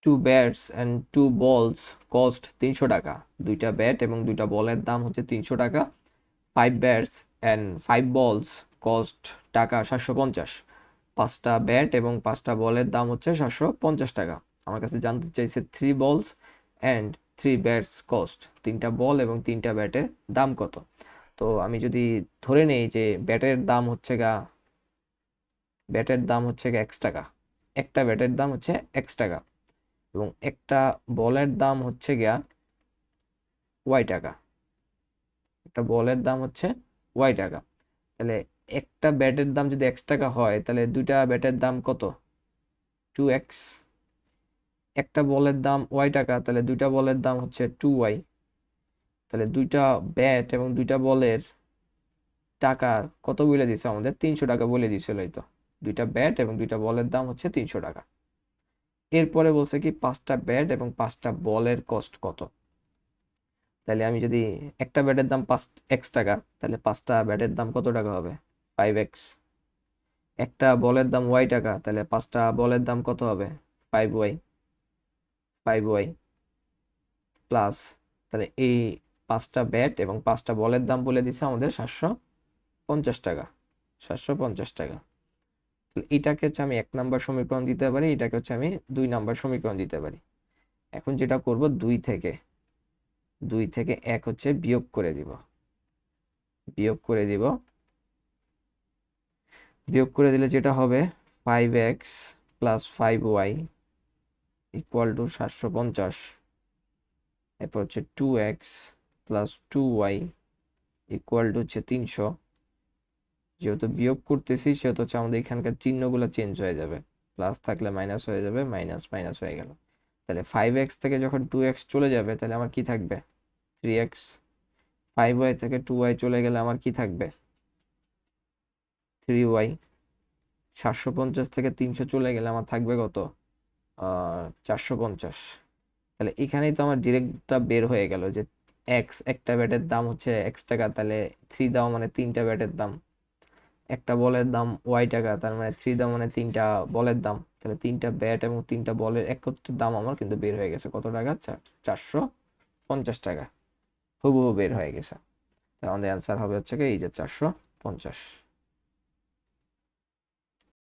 Two bats and two বলস cost 300 টাকা। দুইটা ব্যাট এবং দুইটা বলের দাম হচ্ছে 300 টাকা। ফাইভ ব্যাটস অ্যান্ড ফাইভ বলস কস্ট টাকা 750। পাঁচটা ব্যাট এবং পাঁচটা বলের দাম হচ্ছে 750 টাকা। আমার কাছে জানতে চাইছে থ্রি বলস অ্যান্ড থ্রি ব্যাটস কস্ট, তিনটা বল এবং তিনটা ব্যাটের দাম কত। তো আমি যদি ধরে নেই যে ব্যাটের দাম হচ্ছে গা X টাকা, একটা ব্যাটের দাম হচ্ছে X টাকা, এবং একটা বলের দাম হচ্ছে গিয়া Y টাকা, একটা বলের দাম হচ্ছে Y টাকা। তাহলে একটা ব্যাটের দাম যদি X টাকা হয় তাহলে দুইটা ব্যাটের দাম কত? 2X। একটা বলের দাম Y টাকা, তাহলে দুইটা বলের দাম হচ্ছে 2Y। তাহলে দুইটা ব্যাট এবং দুইটা বলের টাকার কত বলে দিছে আমাদের? 300 টাকা বলে দিছিল। এই তো দুইটা ব্যাট এবং দুইটা বলের দাম হচ্ছে 300 টাকা। এরপরে বলছে কি পাঁচটা ব্যাট এবং পাঁচটা বলের কস্ট কত। তাহলে আমি যদি একটা ব্যাটের দাম 5X টাকা, তাহলে পাঁচটা ব্যাটের দাম কত টাকা হবে? 5X। একটা বলের দাম Y টাকা, তাহলে পাঁচটা বলের দাম কত হবে? 5Y। 5Y প্লাস, তাহলে এই পাঁচটা ব্যাট এবং পাঁচটা বলের দাম বলে দিছে আমাদের 750 টাকা। 750 টাকা। এটাকে হচ্ছে আমি 1 নাম্বার সমীকরণ দিতে পারি, এটাকে হচ্ছে আমি 2 নাম্বার সমীকরণ দিতে পারি। এখন যেটা করব, দুই থেকে এক হচ্ছে বিয়োগ করে দিব। বিয়োগ করে দিব। বিয়োগ করে দিলে যেটা হবে 5X plus 5Y equal to 750। এরপর হচ্ছে 2X plus 2Y equal to হচ্ছে 300। যেহেতু বিয়োগ করতেছি সেহেতু হচ্ছে আমাদের এখানকার চিহ্নগুলো চেঞ্জ হয়ে যাবে, প্লাস থাকলে মাইনাস হয়ে যাবে, মাইনাস মাইনাস হয়ে গেল। তাহলে 5X থেকে যখন 2X চলে যাবে তাহলে আমার কি থাকবে? 3X। 5Y থেকে 2Y চলে গেলে আমার কি থাকবে? 3Y। 750 থেকে 300 চলে গেলে আমার থাকবে কত? 450। তাহলে এখানেই তো আমার ডিরেক্টটা বের হয়ে গেল যে একটা ব্যাটের দাম হচ্ছে X টাকা, তাহলে থ্রি দেওয়া মানে তিনটা ব্যাটের দাম। একটা বলের দাম Y টাকা, তার মানে থ্রি দেওয়া মানে তিনটা বলের দাম। তাহলে তিনটা ব্যাট এবং তিনটা বলের একত্রিত দাম আমার কিন্তু বের হয়ে গেছে কত টাকা? 450 টাকা। হুবহু বের হয়ে গেছে। তাহলে আমাদের অ্যান্সার হবে হচ্ছে কি এই যে 450।